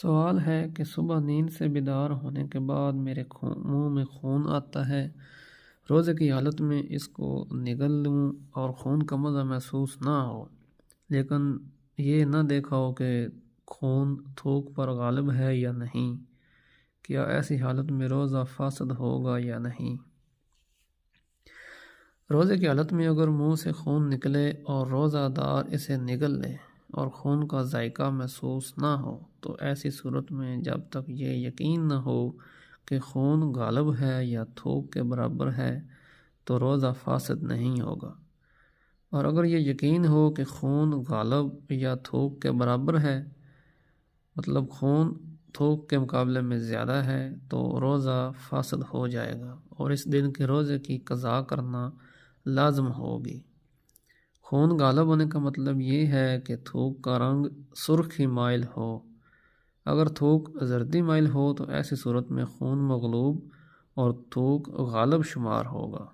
سوال ہے کہ صبح نیند سے بیدار ہونے کے بعد میرے منہ میں خون آتا ہے۔ روزے کی حالت میں اس کو نگل لوں اور خون کا مزہ محسوس نہ ہو، لیکن یہ نہ دیکھا ہو کہ خون تھوک پر غالب ہے یا نہیں۔ کیا ایسی حالت میں روزہ فاسد ہوگا یا نہیں؟ روزے کی حالت میں اگر منہ سے خون نکلے اور روزہ دار اسے نگل لے اور خون کا ذائقہ محسوس نہ ہو تو ایسی صورت میں جب تک یہ یقین نہ ہو کہ خون غالب ہے یا تھوک کے برابر ہے تو روزہ فاسد نہیں ہوگا، اور اگر یہ یقین ہو کہ خون غالب یا تھوک کے برابر ہے، مطلب خون تھوک کے مقابلے میں زیادہ ہے، تو روزہ فاسد ہو جائے گا اور اس دن کے روزے کی قضا کرنا لازم ہوگی۔ خون غالب ہونے کا مطلب یہ ہے کہ تھوک کا رنگ سرخی مائل ہو۔ اگر تھوک زردی مائل ہو تو ایسی صورت میں خون مغلوب اور تھوک غالب شمار ہوگا۔